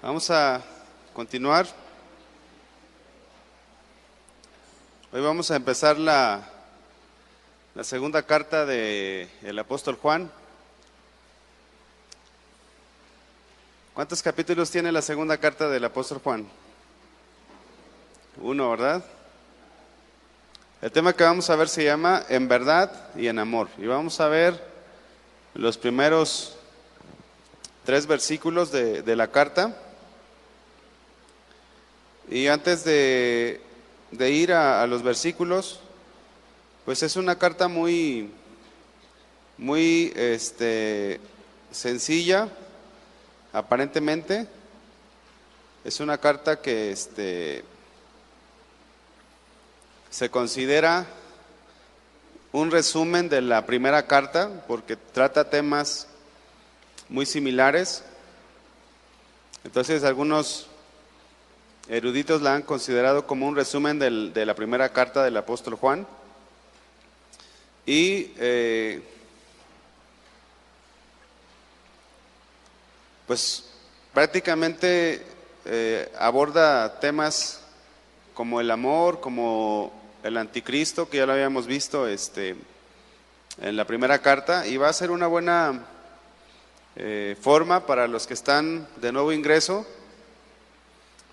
Vamos a continuar. Hoy vamos a empezar la segunda carta del apóstol Juan. ¿Cuántos capítulos tiene la segunda carta del apóstol Juan? Uno, ¿verdad? El tema que vamos a ver se llama En verdad y en amor. Y vamos a ver los primeros 3 versículos de la carta. Y antes de ir a los versículos, pues es una carta muy sencilla, aparentemente. Es una carta que se considera un resumen de la primera carta, porque trata temas muy similares. Entonces algunos eruditos la han considerado como un resumen de la primera carta del apóstol Juan. Y pues prácticamente aborda temas como el amor, como el anticristo, que ya lo habíamos visto en la primera carta, y va a ser una buena forma para los que están de nuevo ingreso,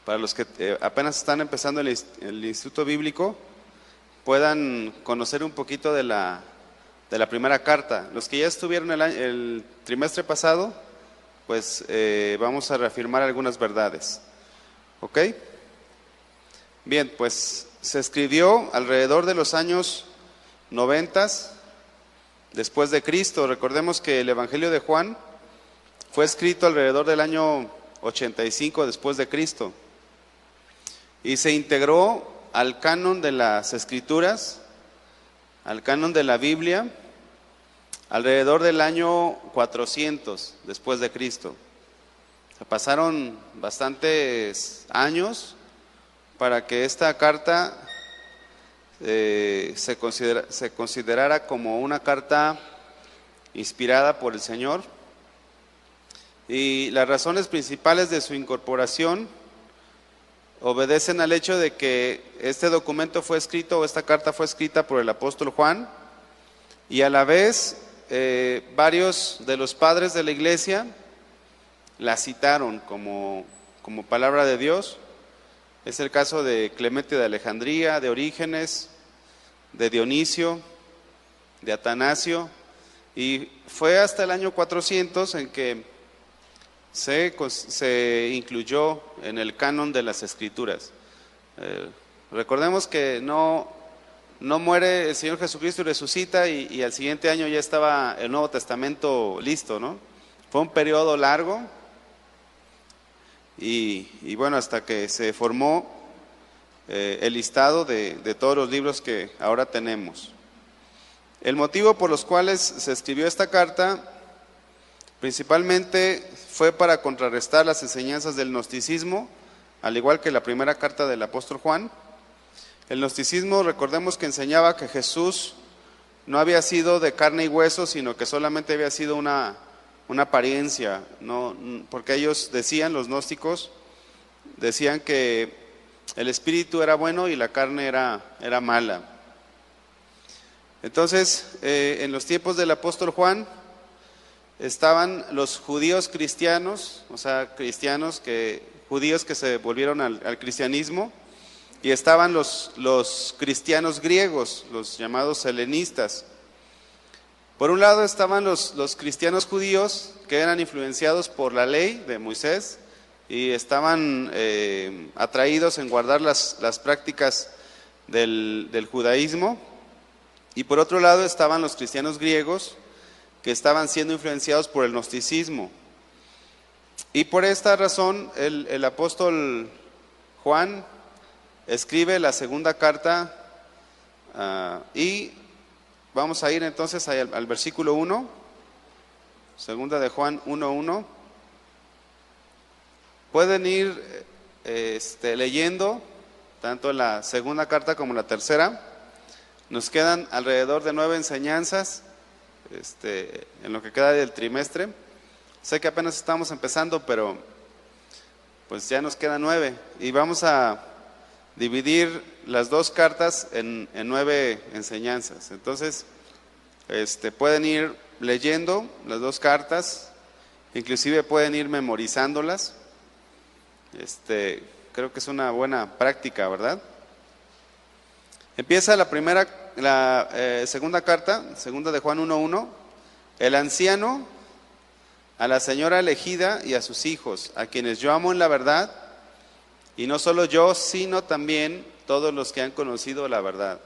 para los que apenas están empezando el instituto bíblico, puedan conocer un poquito de la primera carta. Los que ya estuvieron el trimestre pasado, pues vamos a reafirmar algunas verdades. ¿Ok? Bien, pues se escribió alrededor de los años 90 después de Cristo. Recordemos que el Evangelio de Juan fue escrito alrededor del año 85 después de Cristo. Y se integró al canon de las Escrituras, al canon de la Biblia, alrededor del año 400 después de Cristo. Se pasaron bastantes años para que esta carta se considerara como una carta inspirada por el Señor. Y las razones principales de su incorporación obedecen al hecho de que este documento fue escrito, o esta carta fue escrita por el apóstol Juan, y a la vez varios de los padres de la iglesia la citaron como palabra de Dios. Es el caso de Clemente de Alejandría, de Orígenes, de Dionisio, de Atanasio, y fue hasta el año 400 en que se incluyó en el canon de las Escrituras. Recordemos que no muere el Señor Jesucristo y resucita y al siguiente año ya estaba el Nuevo Testamento listo, ¿no? Fue un periodo largo y bueno, hasta que se formó el listado de todos los libros que ahora tenemos. El motivo por los cuales se escribió esta carta principalmente fue para contrarrestar las enseñanzas del gnosticismo, al igual que la primera carta del apóstol Juan. El gnosticismo, recordemos que enseñaba que Jesús no había sido de carne y hueso, sino que solamente había sido una apariencia, ¿no? Porque ellos decían, los gnósticos, decían que el espíritu era bueno y la carne era mala. Entonces, en los tiempos del apóstol Juan, estaban los judíos cristianos, o sea, judíos que se volvieron al cristianismo, y estaban los cristianos griegos, los llamados helenistas. Por un lado estaban los cristianos judíos, que eran influenciados por la ley de Moisés y estaban atraídos en guardar las prácticas del judaísmo, y por otro lado estaban los cristianos griegos, que estaban siendo influenciados por el gnosticismo. Y por esta razón el apóstol Juan escribe la segunda carta, y vamos a ir entonces al versículo 1, segunda de Juan 1:1. Pueden ir leyendo tanto la segunda carta como la tercera. Nos quedan alrededor de 9 enseñanzas en lo que queda del trimestre. Sé que apenas estamos empezando, pero pues ya nos quedan 9 y vamos a dividir las dos cartas en 9 enseñanzas. Entonces, pueden ir leyendo las dos cartas, inclusive pueden ir memorizándolas. Creo que es una buena práctica, ¿verdad? Empieza la segunda carta, segunda de Juan 1:1. El anciano a la señora elegida y a sus hijos, a quienes yo amo en la verdad, y no solo yo, sino también todos los que han conocido la verdad.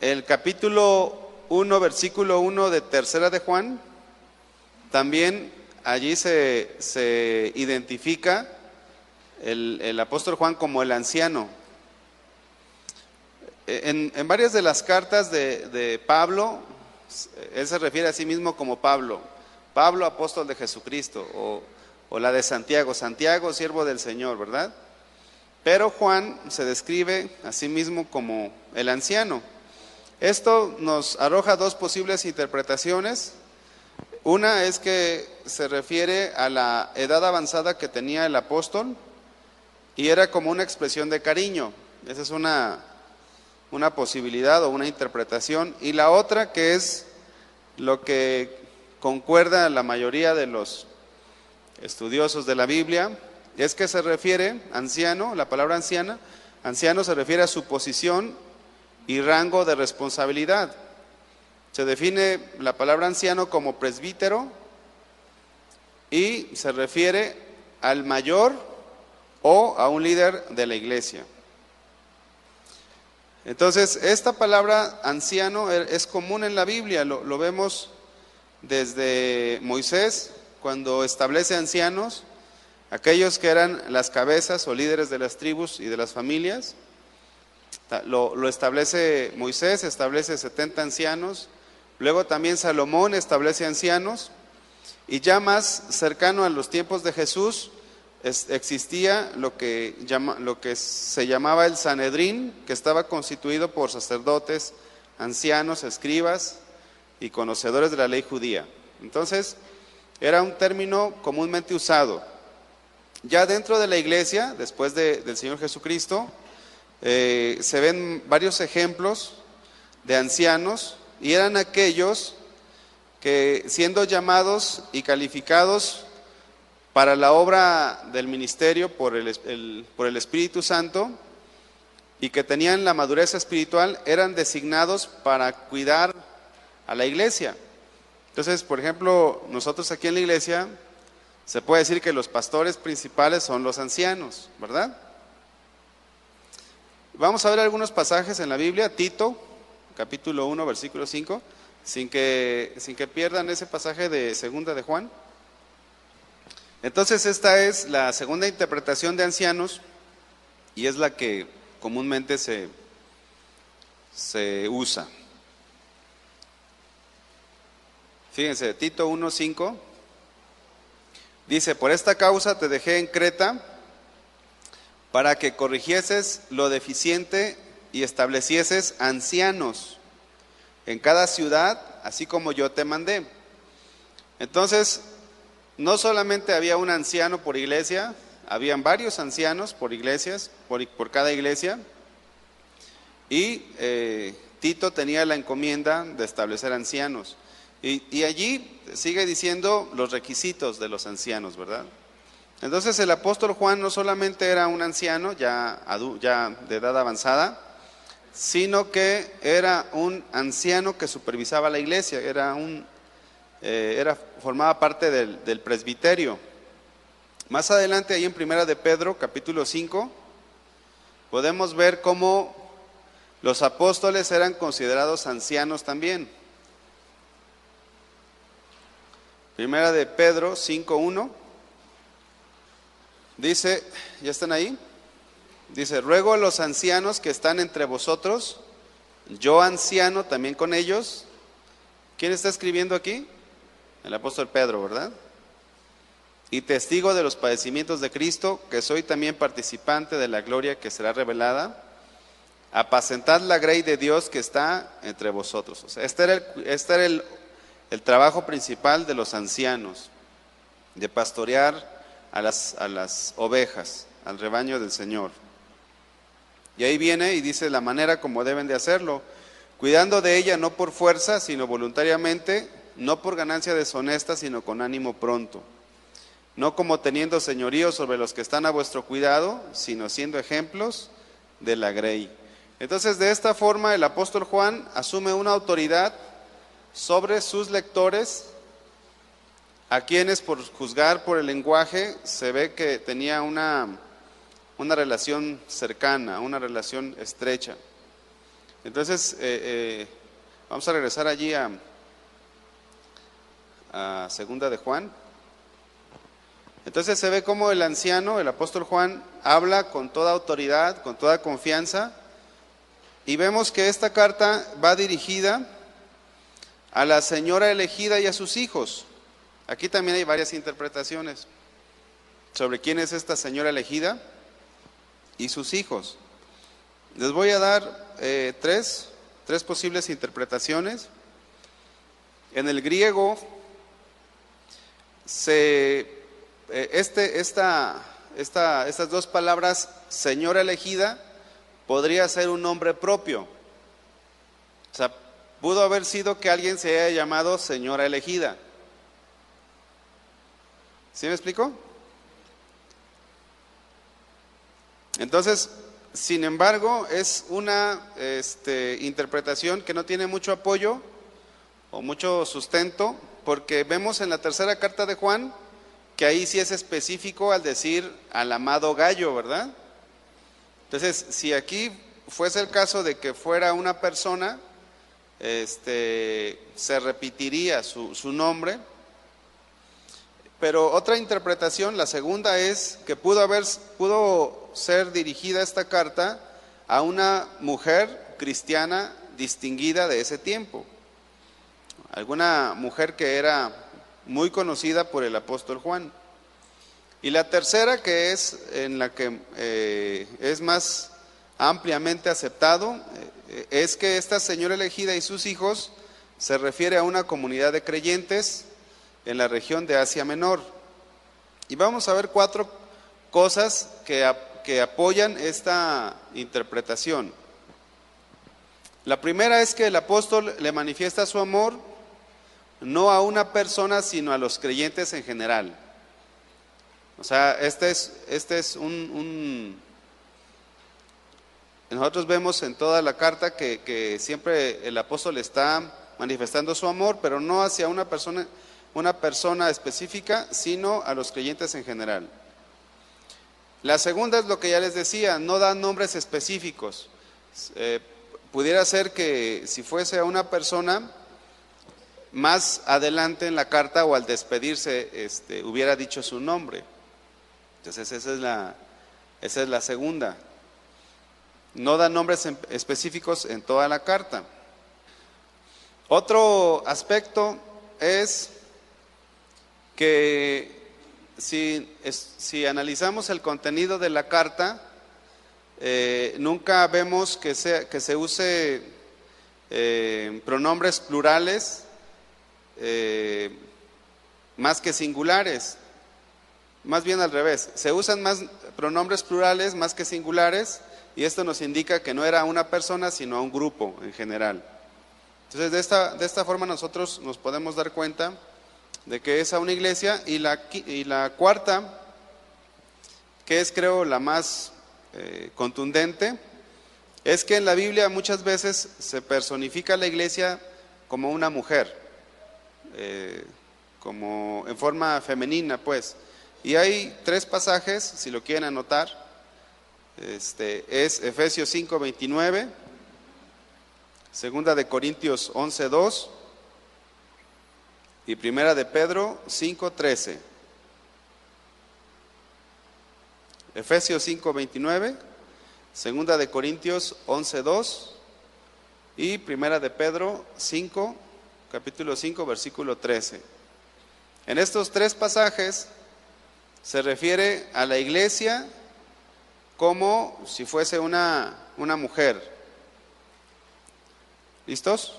El capítulo 1, versículo 1 de tercera de Juan, también allí se identifica el apóstol Juan como el anciano. En varias de las cartas de Pablo, él se refiere a sí mismo como Pablo, apóstol de Jesucristo, o la de Santiago, siervo del Señor, ¿verdad? Pero Juan se describe a sí mismo como el anciano. Esto nos arroja dos posibles interpretaciones. Una es que se refiere a la edad avanzada que tenía el apóstol y era como una expresión de cariño. Esa es una posibilidad o una interpretación. Y la otra, que es lo que concuerda la mayoría de los estudiosos de la Biblia, es que se refiere, anciano, la palabra anciano se refiere a su posición y rango de responsabilidad. Se define la palabra anciano como presbítero y se refiere al mayor o a un líder de la iglesia. Entonces, esta palabra anciano es común en la Biblia, lo vemos desde Moisés, cuando establece ancianos, aquellos que eran las cabezas o líderes de las tribus y de las familias. Lo establece Moisés, establece 70 ancianos. Luego también Salomón establece ancianos. Y ya más cercano a los tiempos de Jesús existía lo que se llamaba el Sanedrín, que estaba constituido por sacerdotes, ancianos, escribas y conocedores de la ley judía. Entonces, era un término comúnmente usado. Ya dentro de la iglesia, después del Señor Jesucristo, se ven varios ejemplos de ancianos, y eran aquellos que, siendo llamados y calificados para la obra del ministerio por el Espíritu Santo, y que tenían la madurez espiritual, eran designados para cuidar a la iglesia. Entonces, por ejemplo, nosotros aquí en la iglesia se puede decir que los pastores principales son los ancianos, ¿verdad? Vamos a ver algunos pasajes en la Biblia. Tito, capítulo 1, versículo 5, sin que pierdan ese pasaje de segunda de Juan. Entonces, esta es la segunda interpretación de ancianos y es la que comúnmente se usa. Fíjense, Tito 1:5 dice: por esta causa te dejé en Creta, para que corrigieses lo deficiente y establecieses ancianos en cada ciudad, así como yo te mandé. Entonces, no solamente había un anciano por iglesia, habían varios ancianos por iglesias, por cada iglesia, y Tito tenía la encomienda de establecer ancianos. Y allí sigue diciendo los requisitos de los ancianos, ¿verdad? Entonces el apóstol Juan no solamente era un anciano ya de edad avanzada, sino que era un anciano que supervisaba la iglesia, formaba parte del presbiterio. Más adelante, ahí en Primera de Pedro, capítulo 5, podemos ver cómo los apóstoles eran considerados ancianos también. Primera de Pedro 5:1 dice, ¿ya están ahí? Dice: ruego a los ancianos que están entre vosotros, yo anciano también con ellos. ¿Quién está escribiendo aquí? El apóstol Pedro, ¿verdad? Y testigo de los padecimientos de Cristo, que soy también participante de la gloria que será revelada. Apacentad la grey de Dios que está entre vosotros. O sea, este era el trabajo principal de los ancianos, de pastorear a las ovejas, al rebaño del Señor. Y ahí viene y dice la manera como deben de hacerlo, cuidando de ella no por fuerza, sino voluntariamente, no por ganancia deshonesta, sino con ánimo pronto, no como teniendo señorío sobre los que están a vuestro cuidado, sino siendo ejemplos de la grey. Entonces, de esta forma, el apóstol Juan asume una autoridad sobre sus lectores, a quienes por juzgar por el lenguaje se ve que tenía una relación cercana, una relación estrecha. Entonces, vamos a regresar allí a segunda de Juan. Entonces se ve cómo el anciano, el apóstol Juan, habla con toda autoridad, con toda confianza, y vemos que esta carta va dirigida a la señora elegida y a sus hijos. Aquí también hay varias interpretaciones sobre quién es esta señora elegida y sus hijos. Les voy a dar tres posibles interpretaciones. En el griego, estas dos palabras, señora elegida, podría ser un nombre propio. O sea, pudo haber sido que alguien se haya llamado señora elegida. ¿Sí me explico? Entonces, sin embargo, es una interpretación que no tiene mucho apoyo o mucho sustento, porque vemos en la tercera carta de Juan que ahí sí es específico al decir al amado Gallo, ¿verdad? Entonces, si aquí fuese el caso de que fuera una persona, se repetiría su nombre. Pero otra interpretación, la segunda, es que pudo ser dirigida esta carta a una mujer cristiana distinguida de ese tiempo, alguna mujer que era muy conocida por el apóstol Juan. Y la tercera, que es en la que es más ampliamente aceptado, es que esta señora elegida y sus hijos se refiere a una comunidad de creyentes en la región de Asia Menor. Y vamos a ver 4 cosas que apoyan esta interpretación. La primera es que el apóstol le manifiesta su amor no a una persona, sino a los creyentes en general. O sea, nosotros vemos en toda la carta que siempre el apóstol está manifestando su amor, pero no hacia una persona específica, sino a los creyentes en general. La segunda es lo que ya les decía, no da nombres específicos. Pudiera ser que si fuese a una persona, más adelante en la carta o al despedirse hubiera dicho su nombre. Entonces esa es la segunda. No da nombres específicos en toda la carta. Otro aspecto es que si analizamos el contenido de la carta, nunca vemos que se use pronombres plurales más que singulares. Más bien al revés, se usan más pronombres plurales más que singulares, y esto nos indica que no era a una persona, sino a un grupo en general. Entonces, de esta forma nosotros nos podemos dar cuenta de que es a una iglesia. Y la cuarta, que es creo la más contundente, es que en la Biblia muchas veces se personifica la iglesia como una mujer, como en forma femenina, pues. Y hay 3 pasajes, si lo quieren anotar. Es Efesios 5:29, Segunda de Corintios 11:2 y Primera de Pedro 5:13. Efesios 5:29, Segunda de Corintios 11:2 y Primera de Pedro 5, capítulo 5, versículo 13. En estos 3 pasajes se refiere a la iglesia como si fuese una mujer. ¿Listos?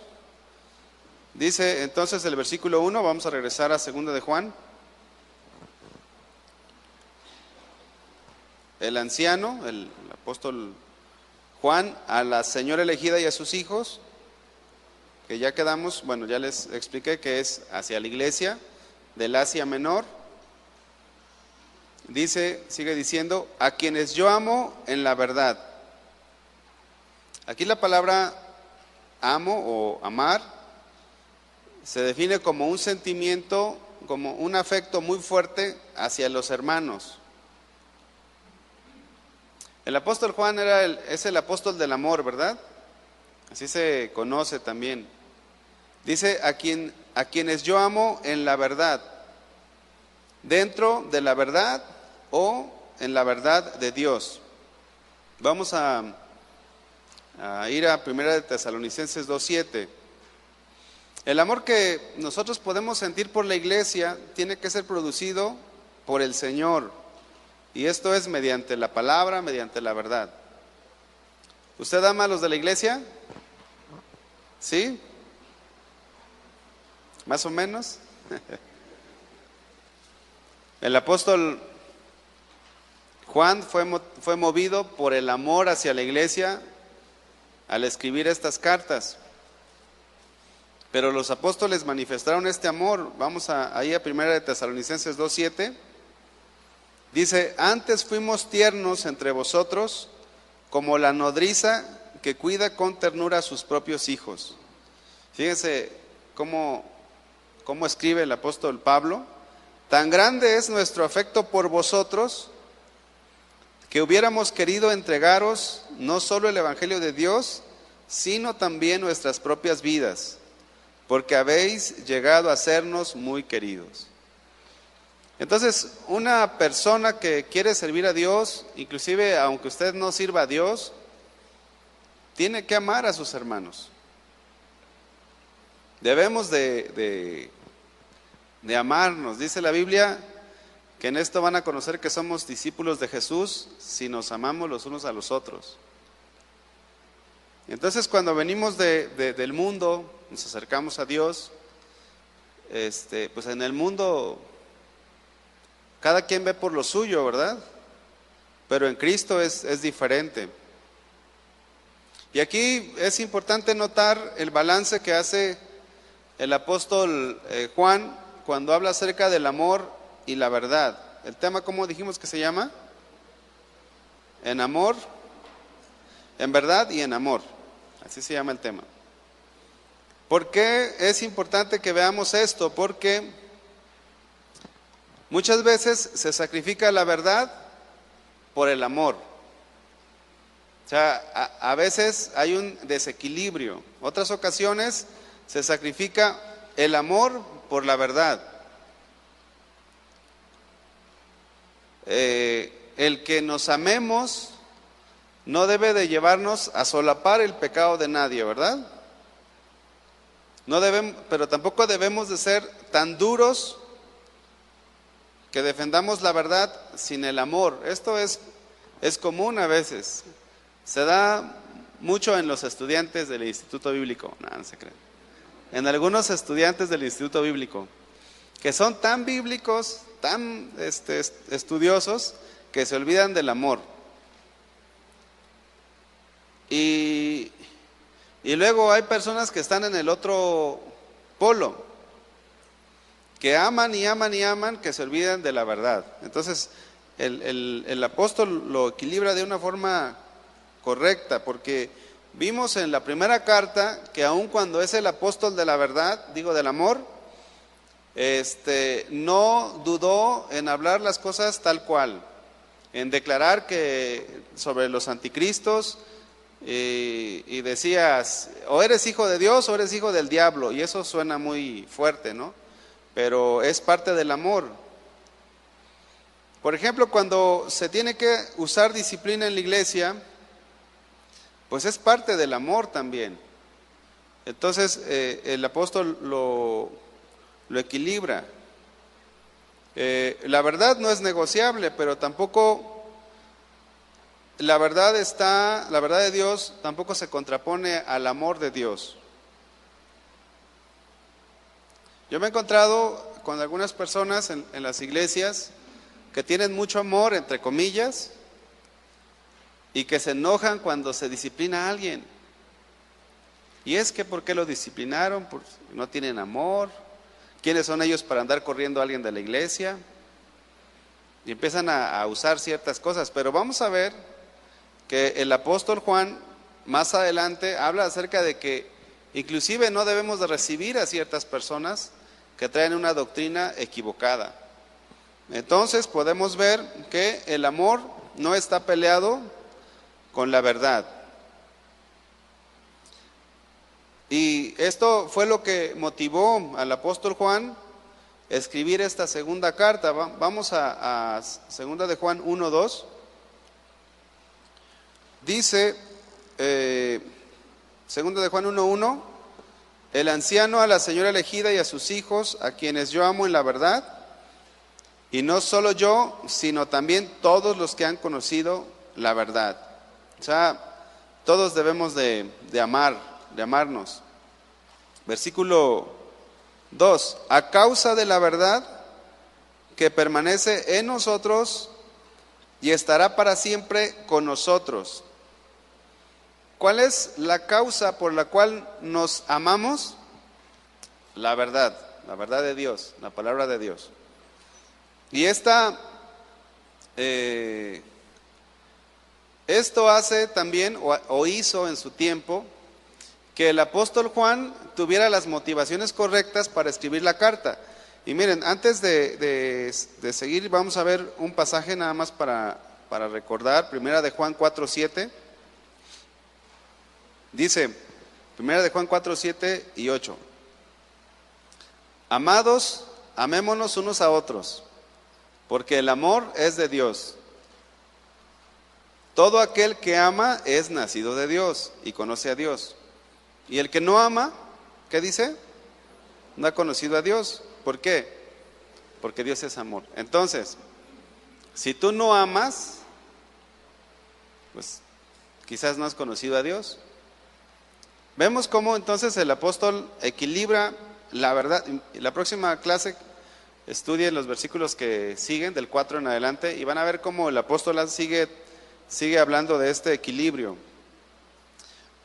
Dice entonces el versículo 1, vamos a regresar a 2 de Juan. el anciano, el apóstol Juan, a la señora elegida y a sus hijos, que ya quedamos, bueno, ya les expliqué que es hacia la iglesia del Asia Menor. Dice, sigue diciendo, a quienes yo amo en la verdad. Aquí la palabra amo o amar se define como un sentimiento, como un afecto muy fuerte hacia los hermanos. El apóstol Juan es el apóstol del amor, ¿verdad? Así se conoce también. Dice, a quienes yo amo en la verdad, dentro de la verdad o en la verdad de Dios. Vamos a ir a 1 Tesalonicenses 2:7. El amor que nosotros podemos sentir por la iglesia tiene que ser producido por el Señor. Y esto es mediante la palabra, mediante la verdad. ¿Usted ama a los de la iglesia? ¿Sí? ¿Más o menos? El apóstol Juan fue movido por el amor hacia la iglesia al escribir estas cartas. Pero los apóstoles manifestaron este amor. Vamos ahí a 1 Tesalonicenses 2:7. Dice, antes fuimos tiernos entre vosotros como la nodriza que cuida con ternura a sus propios hijos. Fíjense cómo escribe el apóstol Pablo. Tan grande es nuestro afecto por vosotros que hubiéramos querido entregaros no solo el evangelio de Dios, sino también nuestras propias vidas, porque habéis llegado a sernos muy queridos. Entonces, una persona que quiere servir a Dios, inclusive aunque usted no sirva a Dios, tiene que amar a sus hermanos. Debemos de amarnos. Dice la Biblia que en esto van a conocer que somos discípulos de Jesús si nos amamos los unos a los otros. Entonces, cuando venimos del mundo, nos acercamos a Dios, pues en el mundo cada quien ve por lo suyo, ¿verdad? Pero en Cristo es diferente. Y aquí es importante notar el balance que hace el apóstol Juan cuando habla acerca del amor y la verdad. El tema, ¿cómo dijimos que se llama? En amor, en verdad y en amor. Así se llama el tema. ¿Por qué es importante que veamos esto? Porque muchas veces se sacrifica la verdad por el amor. O sea, a veces hay un desequilibrio. Otras ocasiones se sacrifica el amor por la verdad. El que nos amemos no debe de llevarnos a solapar el pecado de nadie, ¿verdad? No debemos, pero tampoco debemos de ser tan duros que defendamos la verdad sin el amor. Esto es común a veces. Se da mucho en los estudiantes del Instituto Bíblico. No se creen. En algunos estudiantes del Instituto Bíblico, que son tan bíblicos, tan estudiosos, que se olvidan del amor. Y luego hay personas que están en el otro polo, que aman y aman y aman, que se olvidan de la verdad. Entonces, el apóstol lo equilibra de una forma correcta, porque vimos en la primera carta que aun cuando es el apóstol de la verdad, digo del amor, no dudó en hablar las cosas tal cual, en declarar que sobre los anticristos, y decías, o eres hijo de Dios o eres hijo del diablo, y eso suena muy fuerte, ¿no? Pero es parte del amor. Por ejemplo, cuando se tiene que usar disciplina en la iglesia, pues es parte del amor también. Entonces el apóstol lo equilibra. La verdad no es negociable, pero tampoco la verdad de Dios tampoco se contrapone al amor de Dios. Yo me he encontrado con algunas personas en las iglesias que tienen mucho amor, entre comillas, y que se enojan cuando se disciplina a alguien. Y es que ¿por qué lo disciplinaron? Porque no tienen amor. ¿Quiénes son ellos para andar corriendo a alguien de la iglesia? Y empiezan a usar ciertas cosas. Pero vamos a ver que el apóstol Juan más adelante habla acerca de que inclusive no debemos de recibir a ciertas personas que traen una doctrina equivocada. Entonces podemos ver que el amor no está peleado con la verdad. Y esto fue lo que motivó al apóstol Juan a escribir esta segunda carta. Vamos a segunda de Juan 1:2. Dice, segunda de Juan 1:1, el anciano a la señora elegida y a sus hijos, a quienes yo amo en la verdad, y no solo yo, sino también todos los que han conocido la verdad. O sea, todos debemos de amarnos. Versículo 2, a causa de la verdad que permanece en nosotros y estará para siempre con nosotros. ¿Cuál es la causa por la cual nos amamos? La verdad de Dios, la palabra de Dios. Y esto hace también, o hizo en su tiempo, que el apóstol Juan tuviera las motivaciones correctas para escribir la carta. Y miren, antes de seguir, vamos a ver un pasaje nada más para recordar, primera de Juan 4:7. Dice, primera de Juan 4:7 y 8. Amados, amémonos unos a otros, porque el amor es de Dios. Todo aquel que ama es nacido de Dios y conoce a Dios. Y el que no ama, ¿qué dice? No ha conocido a Dios. ¿Por qué? Porque Dios es amor. Entonces, si tú no amas, pues quizás no has conocido a Dios. Vemos cómo entonces el apóstol equilibra la verdad. La próxima clase estudien los versículos que siguen, del 4 en adelante, y van a ver cómo el apóstol sigue hablando de este equilibrio.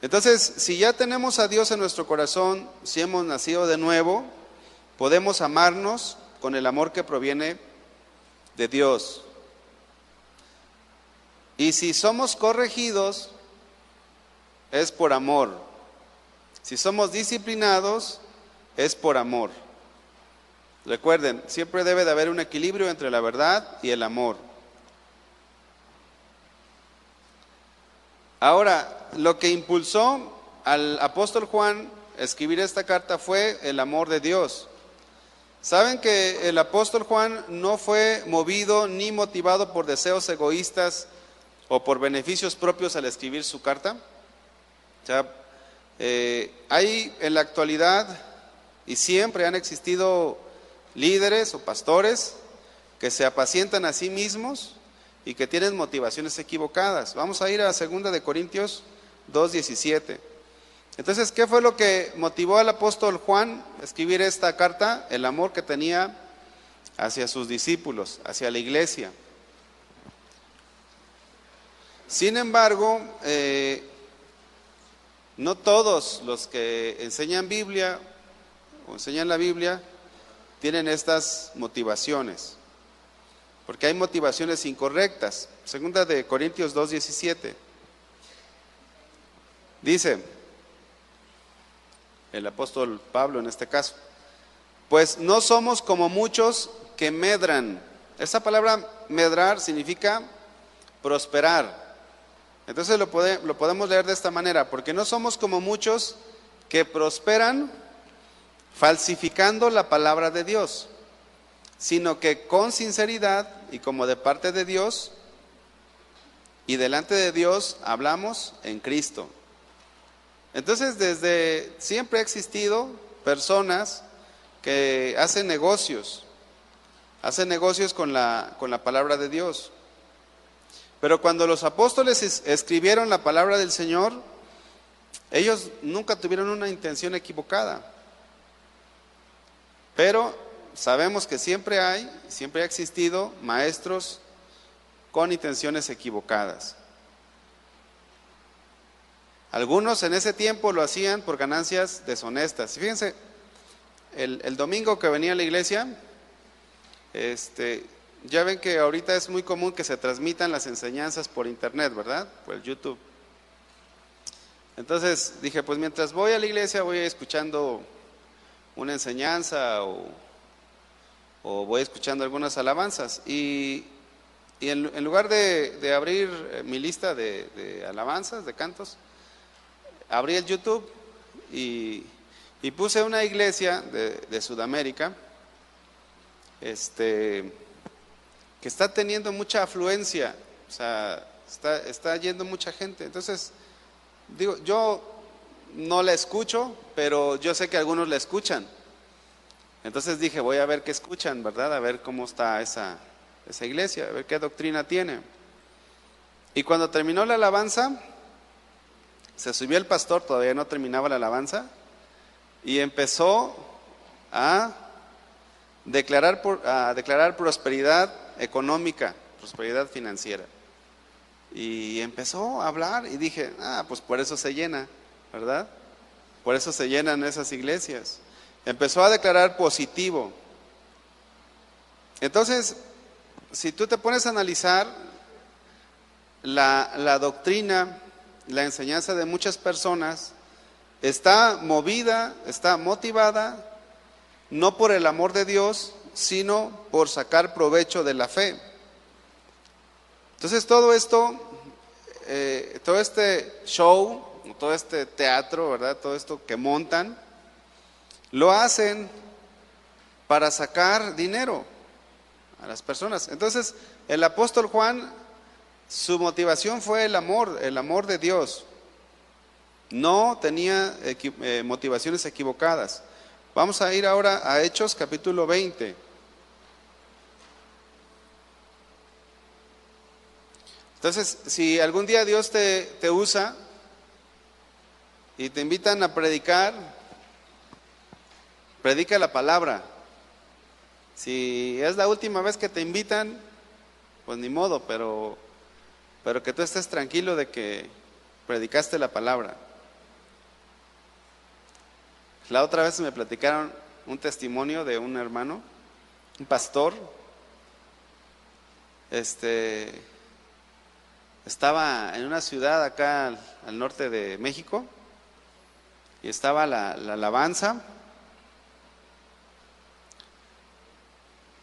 Entonces, si ya tenemos a Dios en nuestro corazón, si hemos nacido de nuevo, podemos amarnos con el amor que proviene de Dios. Y si somos corregidos, es por amor. Si somos disciplinados, es por amor. Recuerden, siempre debe de haber un equilibrio entre la verdad y el amor. Ahora, lo que impulsó al apóstol Juan a escribir esta carta fue el amor de Dios. ¿Saben que el apóstol Juan no fue movido ni motivado por deseos egoístas o por beneficios propios al escribir su carta? O sea, hay en la actualidad y siempre han existido líderes o pastores que se apacientan a sí mismos y que tienen motivaciones equivocadas. Vamos a ir a 2 de Corintios 2:17. Entonces, ¿qué fue lo que motivó al apóstol Juan a escribir esta carta? El amor que tenía hacia sus discípulos, hacia la iglesia. Sin embargo, no todos los que enseñan Biblia o enseñan la Biblia tienen estas motivaciones, porque hay motivaciones incorrectas. 2 de Corintios 2:17 dice el apóstol Pablo en este caso: pues no somos como muchos que medran. Esa palabra medrar significa prosperar. Entonces lo podemos leer de esta manera: porque no somos como muchos que prosperan falsificando la palabra de Dios, sino que con sinceridad y como de parte de Dios y delante de Dios hablamos en Cristo. Entonces, desde siempre ha existido personas que hacen negocios con la palabra de Dios. Pero cuando los apóstoles escribieron la palabra del Señor, ellos nunca tuvieron una intención equivocada. Pero sabemos que siempre ha existido maestros con intenciones equivocadas. Algunos en ese tiempo lo hacían por ganancias deshonestas. Y fíjense, el domingo que venía a la iglesia, ya ven que ahorita es muy común que se transmitan las enseñanzas por internet, ¿verdad? Por el YouTube. Entonces dije, pues mientras voy a la iglesia voy escuchando una enseñanza o voy escuchando algunas alabanzas. Y en lugar de abrir mi lista de alabanzas, de cantos, abrí el YouTube y puse una iglesia de Sudamérica, que está teniendo mucha afluencia, o sea, está yendo mucha gente. Entonces, digo, yo no la escucho, pero yo sé que algunos la escuchan. Entonces dije, voy a ver qué escuchan, ¿verdad? A ver cómo está esa iglesia, a ver qué doctrina tiene. Y cuando terminó la alabanza, se subió el pastor, todavía no terminaba la alabanza, y empezó a declarar prosperidad económica, prosperidad financiera. Y empezó a hablar y dije, pues por eso se llena, ¿verdad? Por eso se llenan esas iglesias. Empezó a declarar positivo. Entonces, si tú te pones a analizar la doctrina, la enseñanza de muchas personas, está movida, está motivada, no por el amor de Dios, sino por sacar provecho de la fe. Entonces todo esto, todo este show, todo este teatro, ¿verdad? Todo esto que montan, lo hacen para sacar dinero a las personas. Entonces el apóstol Juan, su motivación fue el amor de Dios. No tenía motivaciones equivocadas. Vamos a ir ahora a Hechos capítulo 20. Entonces, si algún día Dios te usa y te invitan a predicar, predica la palabra. Si es la última vez que te invitan, pues ni modo, pero que tú estés tranquilo de que predicaste la palabra. La otra vez me platicaron un testimonio de un hermano, un pastor, estaba en una ciudad acá al norte de México y estaba la alabanza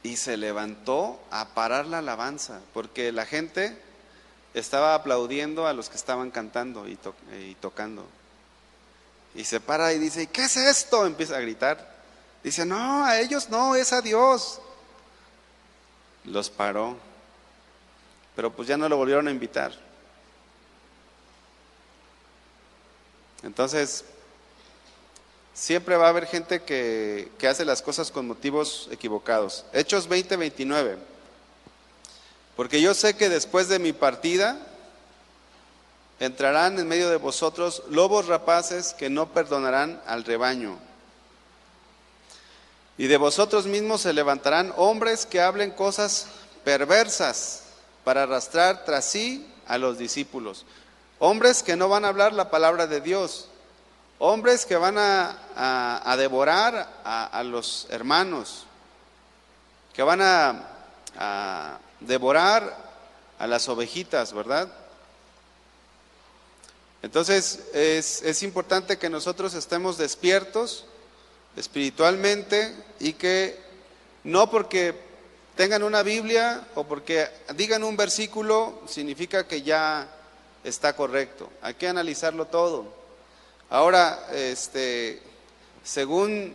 y se levantó a parar la alabanza porque la gente estaba aplaudiendo a los que estaban cantando y tocando. Y se para y dice, ¿qué es esto? Empieza a gritar. Dice, no, a ellos no, es a Dios. Los paró. Pero pues ya no lo volvieron a invitar. Entonces, siempre va a haber gente que hace las cosas con motivos equivocados. Hechos 20:29. Porque yo sé que después de mi partida entrarán en medio de vosotros lobos rapaces que no perdonarán al rebaño. Y de vosotros mismos se levantarán hombres que hablen cosas perversas para arrastrar tras sí a los discípulos. Hombres que no van a hablar la palabra de Dios. Hombres que van a devorar a los hermanos. Que van a devorar a las ovejitas, ¿verdad? Entonces es importante que nosotros estemos despiertos espiritualmente y que no porque tengan una Biblia o porque digan un versículo significa que ya está correcto. Hay que analizarlo todo. Ahora, según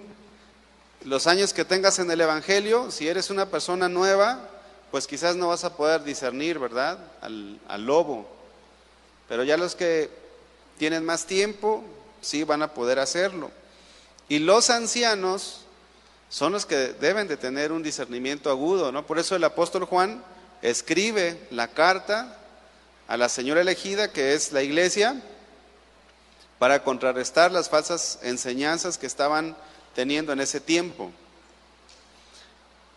los años que tengas en el Evangelio, si eres una persona nueva, pues quizás no vas a poder discernir, ¿verdad? Al lobo. Pero ya los que tienen más tiempo, sí van a poder hacerlo. Y los ancianos son los que deben de tener un discernimiento agudo, ¿no? Por eso el apóstol Juan escribe la carta a la señora elegida, que es la iglesia, para contrarrestar las falsas enseñanzas que estaban teniendo en ese tiempo.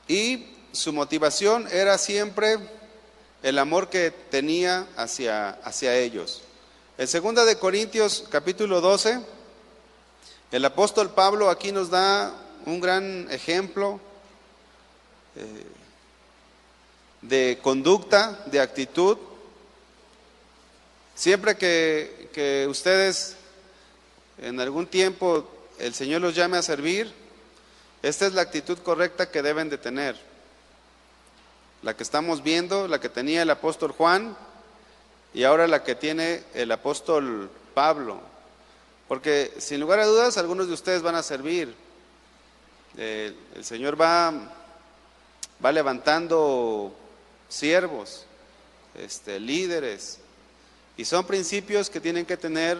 Y su motivación era siempre el amor que tenía hacia ellos. En 2 de Corintios capítulo 12, el apóstol Pablo aquí nos da un gran ejemplo de conducta, de actitud. Siempre que ustedes en algún tiempo el Señor los llame a servir, esta es la actitud correcta que deben de tener. La que estamos viendo, la que tenía el apóstol Juan y ahora la que tiene el apóstol Pablo. Porque sin lugar a dudas algunos de ustedes van a servir. El Señor va levantando siervos, líderes, y son principios que tienen que tener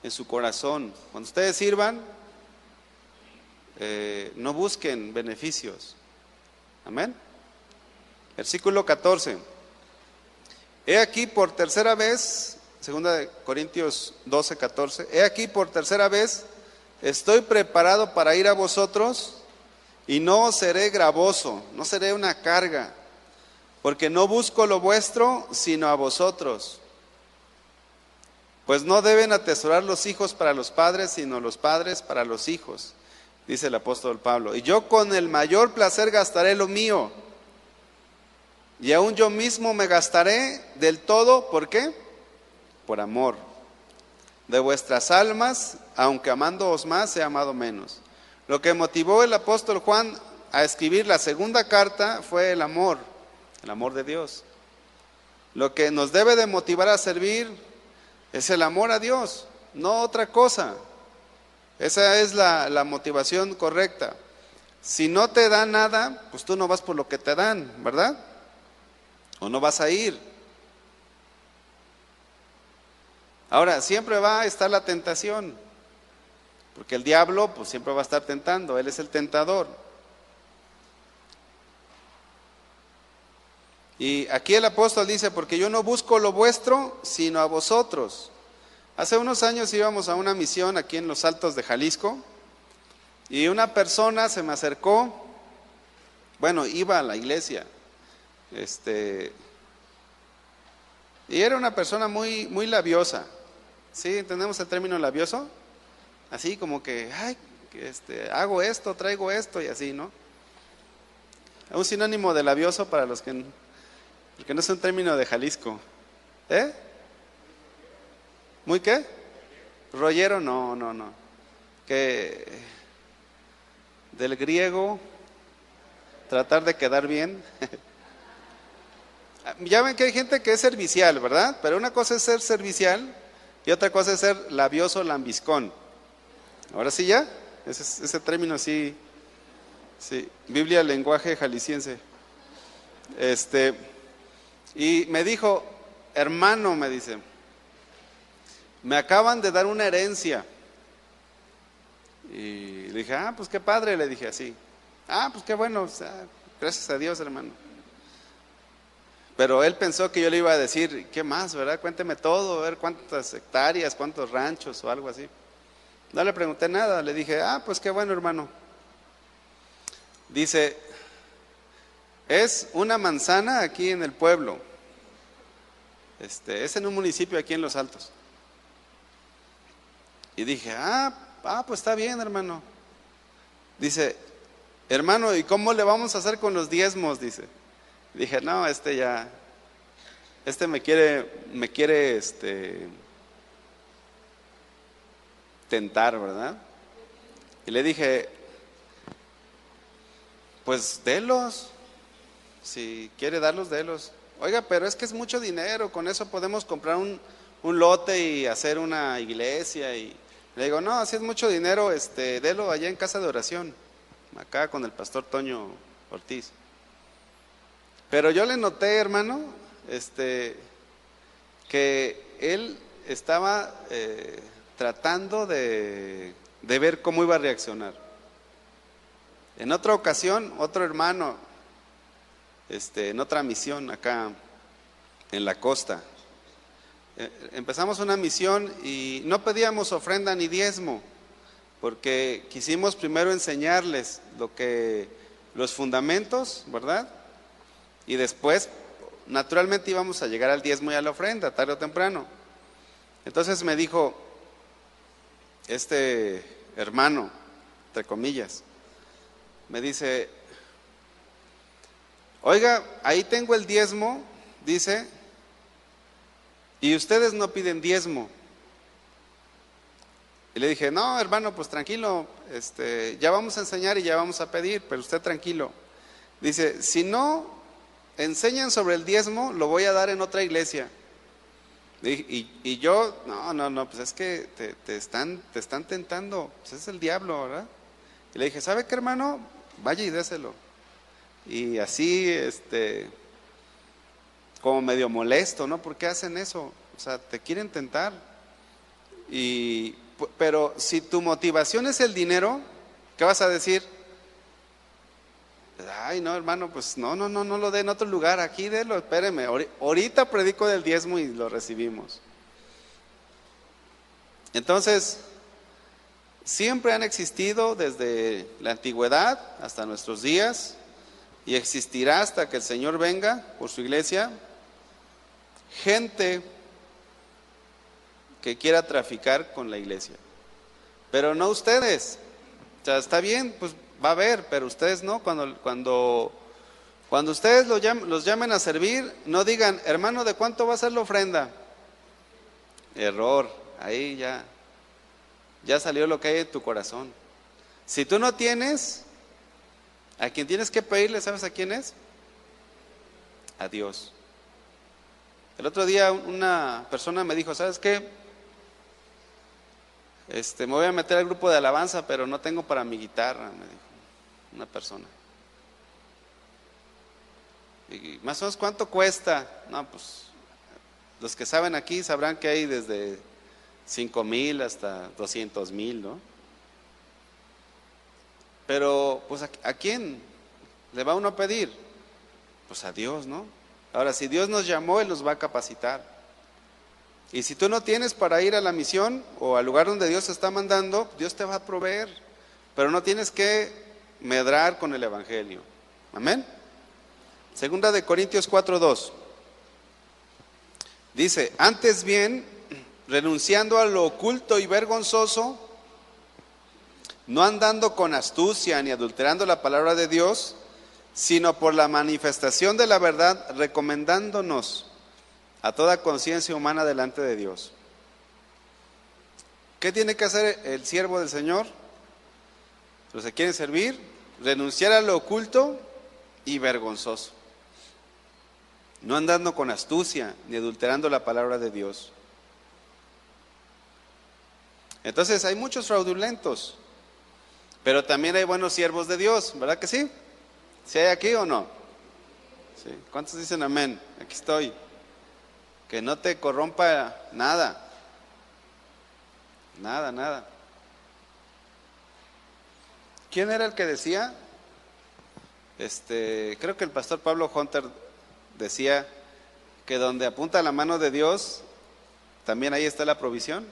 en su corazón. Cuando ustedes sirvan, no busquen beneficios. Amén. Versículo 14. He aquí por tercera vez, 2 Corintios 12, 14. He aquí por tercera vez estoy preparado para ir a vosotros y no seré gravoso, no seré una carga, porque no busco lo vuestro, sino a vosotros. Pues no deben atesorar los hijos para los padres, sino los padres para los hijos, dice el apóstol Pablo. Y yo con el mayor placer gastaré lo mío, y aún yo mismo me gastaré del todo. ¿Por qué? Por amor de vuestras almas, aunque amándoos más he amado menos. Lo que motivó el apóstol Juan a escribir la segunda carta fue el amor de Dios. Lo que nos debe de motivar a servir es el amor a Dios, no otra cosa. Esa es la motivación correcta. Si no te dan nada, pues tú no vas por lo que te dan, ¿verdad? O no vas a ir. Ahora, siempre va a estar la tentación, porque el diablo pues siempre va a estar tentando, él es el tentador. Y aquí el apóstol dice, porque yo no busco lo vuestro, sino a vosotros. Hace unos años íbamos a una misión aquí en los Altos de Jalisco, y una persona se me acercó, bueno, iba a la iglesia, y era una persona muy, muy labiosa. ¿Sí? ¿Entendemos el término labioso? Así como que, ay, hago esto, traigo esto y así, ¿no? Un sinónimo de labioso para los que, porque no es un término de Jalisco. ¿Eh? ¿Muy qué? Rollero, no. Que del griego, tratar de quedar bien. Ya ven que hay gente que es servicial, ¿verdad? Pero una cosa es ser servicial y otra cosa es ser labioso, lambiscón. Ahora sí ya, ese término sí, Biblia, lenguaje jalisciense. Y me dijo, hermano, me dice, me acaban de dar una herencia. Y le dije, pues qué padre, le dije así. Pues qué bueno, o sea, gracias a Dios, hermano. Pero él pensó que yo le iba a decir, ¿qué más, verdad? Cuénteme todo, a ver cuántas hectáreas, cuántos ranchos o algo así. No le pregunté nada, le dije, pues qué bueno, hermano. Dice, es una manzana aquí en el pueblo. Es en un municipio aquí en Los Altos. Y dije, pues está bien, hermano. Dice, hermano, ¿y cómo le vamos a hacer con los diezmos? Dice. Dije, no, me quiere tentar, ¿verdad? Y le dije, pues délos, si quiere darlos, délos. Oiga, pero es que es mucho dinero, con eso podemos comprar un lote y hacer una iglesia. Y le digo, no, si es mucho dinero, délo allá en casa de oración, acá con el pastor Toño Ortiz. Pero yo le noté, hermano, que él estaba tratando de ver cómo iba a reaccionar. En otra ocasión, otro hermano, en otra misión acá en la costa, empezamos una misión y no pedíamos ofrenda ni diezmo, porque quisimos primero enseñarles los fundamentos, ¿verdad? Y después, naturalmente íbamos a llegar al diezmo y a la ofrenda, tarde o temprano. Entonces me dijo este hermano, entre comillas, me dice: oiga, ahí tengo el diezmo, dice, y ustedes no piden diezmo. Y le dije: no, hermano, pues tranquilo, ya vamos a enseñar y ya vamos a pedir, pero usted tranquilo. Dice: si no enseñan sobre el diezmo, lo voy a dar en otra iglesia. Y yo, no, pues es que te están tentando, pues es el diablo, ¿verdad? Y le dije: ¿sabe qué, hermano? Vaya y déselo. Y así, como medio molesto, ¿no? ¿Por qué hacen eso? O sea, te quieren tentar. Pero si tu motivación es el dinero, ¿qué vas a decir? Ay, no, hermano, pues no lo dé en otro lugar, aquí délo, espéreme, ahorita predico del diezmo y lo recibimos. Entonces, siempre han existido desde la antigüedad hasta nuestros días, y existirá hasta que el Señor venga por su iglesia, gente que quiera traficar con la iglesia, pero no ustedes. O sea, está bien, pues va a haber, pero ustedes no. Cuando ustedes los llamen a servir, no digan: hermano, ¿de cuánto va a ser la ofrenda? Error, ahí ya salió lo que hay en tu corazón. Si tú no tienes, a quien tienes que pedirle, ¿sabes a quién es? A Dios. El otro día una persona me dijo: ¿sabes qué? Me voy a meter al grupo de alabanza, pero no tengo para mi guitarra, me dijo una persona. Y más o menos, ¿cuánto cuesta? No, pues los que saben aquí sabrán que hay desde 5,000 hasta 200,000, ¿no? Pero pues ¿a quién le va uno a pedir? Pues a Dios, ¿no? Ahora, si Dios nos llamó, Él nos va a capacitar. Y si tú no tienes para ir a la misión o al lugar donde Dios te está mandando, Dios te va a proveer, pero no tienes que medrar con el evangelio. Amén. Segunda de Corintios 4:2 dice: antes bien, renunciando a lo oculto y vergonzoso, no andando con astucia ni adulterando la palabra de Dios, sino por la manifestación de la verdad, recomendándonos a toda conciencia humana delante de Dios. ¿Qué tiene que hacer el siervo del Señor? Los que quieren servir, renunciar a lo oculto y vergonzoso, no andando con astucia ni adulterando la palabra de Dios. Entonces hay muchos fraudulentos, pero también hay buenos siervos de Dios, ¿verdad que sí? ¿Sí hay aquí o no? ¿Sí? ¿Cuántos dicen amén? Aquí estoy. Que no te corrompa nada. Nada. ¿Quién era el que decía? Creo que el pastor Pablo Hunter decía que donde apunta la mano de Dios, también ahí está la provisión.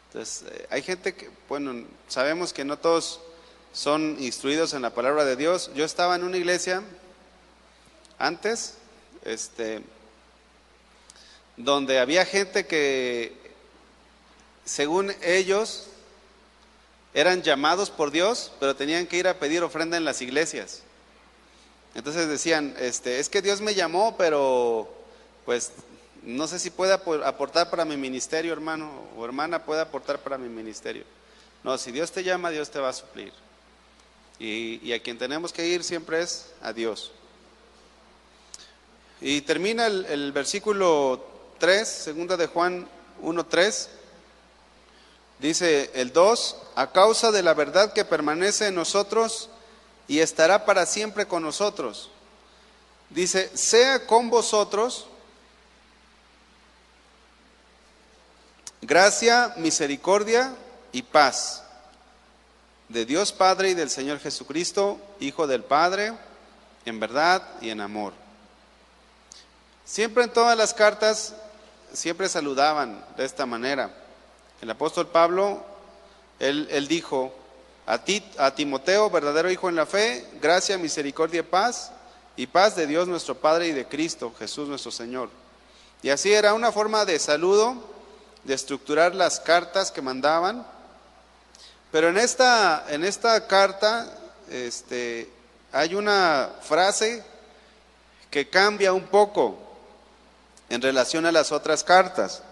Entonces, hay gente que, bueno, sabemos que no todos son instruidos en la palabra de Dios. Yo estaba en una iglesia antes, donde había gente que, según ellos, eran llamados por Dios, pero tenían que ir a pedir ofrenda en las iglesias. Entonces decían: es que Dios me llamó, pero pues no sé si puede aportar para mi ministerio, hermano o hermana, puede aportar para mi ministerio. No, si Dios te llama, Dios te va a suplir. Y a quien tenemos que ir siempre es a Dios. Y termina el versículo 3, segunda de Juan 1:3. Dice el 2: a causa de la verdad que permanece en nosotros y estará para siempre con nosotros. Dice: sea con vosotros gracia, misericordia y paz de Dios Padre y del Señor Jesucristo, Hijo del Padre, en verdad y en amor. Siempre en todas las cartas, siempre saludaban de esta manera. El apóstol Pablo, él dijo a Timoteo, verdadero hijo en la fe: gracia, misericordia y paz de Dios nuestro Padre y de Cristo Jesús nuestro Señor. Y así era una forma de saludo de estructurar las cartas que mandaban. Pero en esta carta hay una frase que cambia un poco en relación a las otras cartas.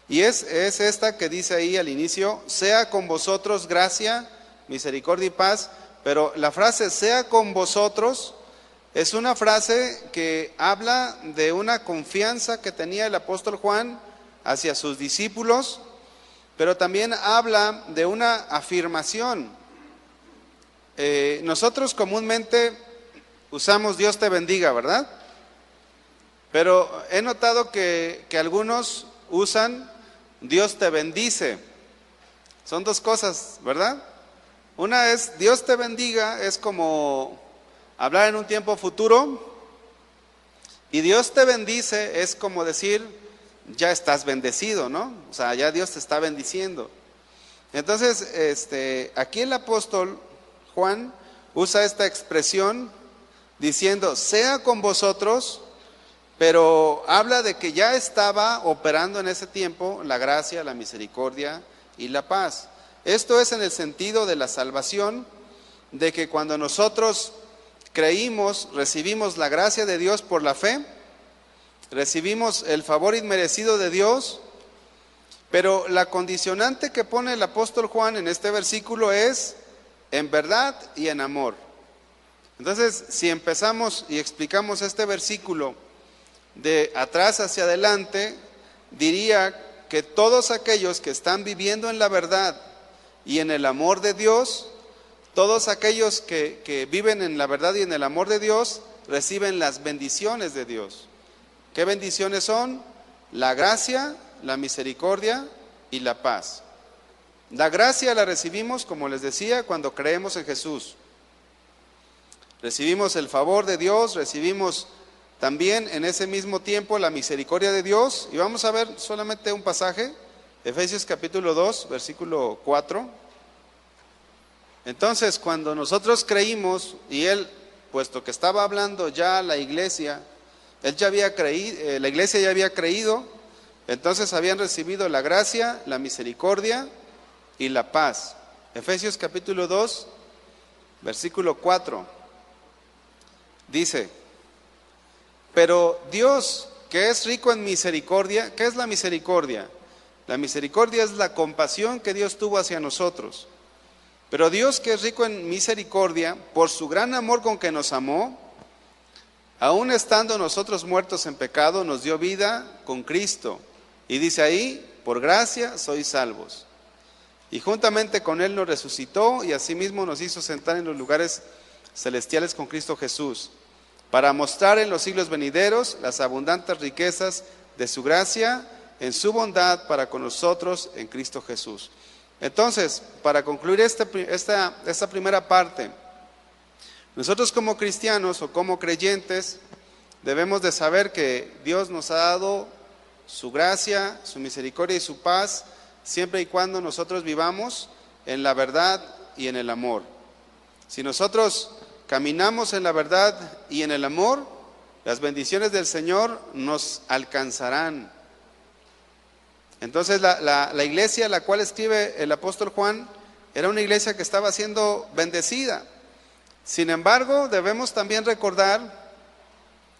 Y es esta que dice ahí al inicio: sea con vosotros gracia, misericordia y paz. Pero la frase sea con vosotros es una frase que habla de una confianza que tenía el apóstol Juan hacia sus discípulos, pero también habla de una afirmación. Nosotros comúnmente usamos Dios te bendiga, ¿verdad? Pero he notado que algunos usan Dios te bendice. Son dos cosas, ¿verdad? Una es Dios te bendiga, es como hablar en un tiempo futuro, y Dios te bendice es como decir ya estás bendecido, ¿no? O sea, ya Dios te está bendiciendo. Entonces, aquí el apóstol Juan usa esta expresión diciendo sea con vosotros, pero habla de que ya estaba operando en ese tiempo la gracia, la misericordia y la paz. Esto es en el sentido de la salvación, de que cuando nosotros creímos, recibimos la gracia de Dios por la fe, recibimos el favor inmerecido de Dios, pero la condicionante que pone el apóstol Juan en este versículo es en verdad y en amor. Entonces, si empezamos y explicamos este versículo de atrás hacia adelante, diría que todos aquellos que están viviendo en la verdad y en el amor de Dios, todos aquellos que viven en la verdad y en el amor de Dios, reciben las bendiciones de Dios. ¿Qué bendiciones son? La gracia, la misericordia y la paz. La gracia la recibimos, como les decía, cuando creemos en Jesús. Recibimos el favor de Dios, recibimos también en ese mismo tiempo la misericordia de Dios. Y vamos a ver solamente un pasaje, Efesios capítulo 2, versículo 4. Entonces, cuando nosotros creímos, y él, puesto que estaba hablando ya la iglesia, él ya había creído, la iglesia ya había creído, entonces habían recibido la gracia, la misericordia y la paz. Efesios capítulo 2, versículo 4, dice: pero Dios, que es rico en misericordia, ¿qué es la misericordia? La misericordia es la compasión que Dios tuvo hacia nosotros. Pero Dios, que es rico en misericordia, por su gran amor con que nos amó, aun estando nosotros muertos en pecado, nos dio vida con Cristo. Y dice ahí: por gracia sois salvos. Y juntamente con Él nos resucitó y asimismo nos hizo sentar en los lugares celestiales con Cristo Jesús, para mostrar en los siglos venideros las abundantes riquezas de su gracia en su bondad para con nosotros en Cristo Jesús. Entonces, para concluir esta primera parte, nosotros como cristianos o como creyentes debemos de saber que Dios nos ha dado su gracia, su misericordia y su paz, siempre y cuando nosotros vivamos en la verdad y en el amor. Si nosotros caminamos en la verdad y en el amor, las bendiciones del Señor nos alcanzarán. Entonces la iglesia a la cual escribe el apóstol Juan era una iglesia que estaba siendo bendecida. Sin embargo, debemos también recordar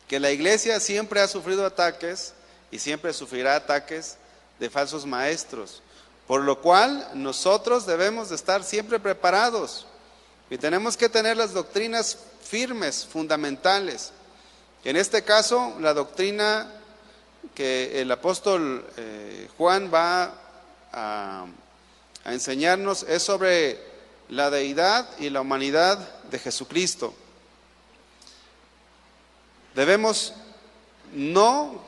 que la iglesia siempre ha sufrido ataques y siempre sufrirá ataques de falsos maestros, por lo cual nosotros debemos de estar siempre preparados y tenemos que tener las doctrinas firmes, fundamentales. En este caso, la doctrina que el apóstol Juan va a enseñarnos es sobre la deidad y la humanidad de Jesucristo. Debemos no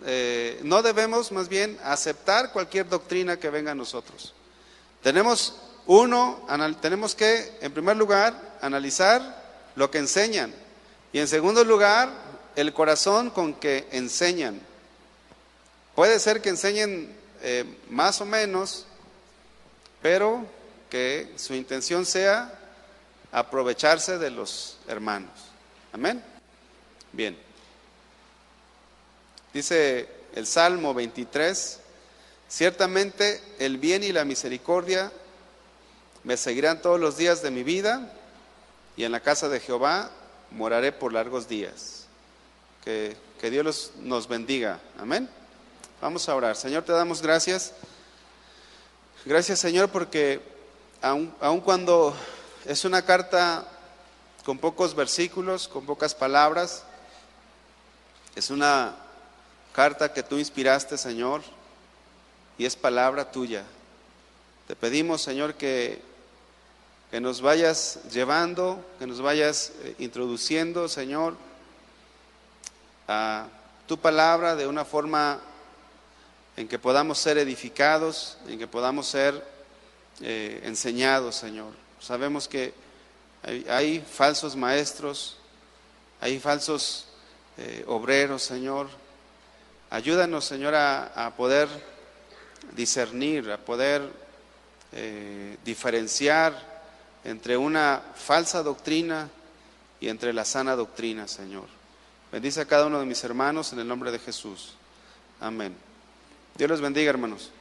debemos más bien aceptar cualquier doctrina que venga a nosotros. Tenemos que, en primer lugar, analizar lo que enseñan, y en segundo lugar, el corazón con que enseñan. Puede ser que enseñen más o menos, pero que su intención sea aprovecharse de los hermanos. Amén. Bien. Dice el Salmo 23, Ciertamente el bien y la misericordia me seguirán todos los días de mi vida, y en la casa de Jehová moraré por largos días. Que Dios nos bendiga. Amén. Vamos a orar. Señor, te damos gracias. Gracias, Señor, porque aun cuando es una carta con pocos versículos, con pocas palabras, es una carta que tú inspiraste, Señor, y es palabra tuya. Te pedimos, Señor, que nos vayas llevando, que nos vayas introduciendo, Señor, a tu palabra de una forma en que podamos ser edificados, en que podamos ser enseñados, Señor. Sabemos que hay falsos maestros, hay falsos obreros, Señor. Ayúdanos, Señor, a poder discernir, a poder diferenciar entre una falsa doctrina y entre la sana doctrina, Señor. Bendice a cada uno de mis hermanos en el nombre de Jesús. Amén. Dios los bendiga, hermanos.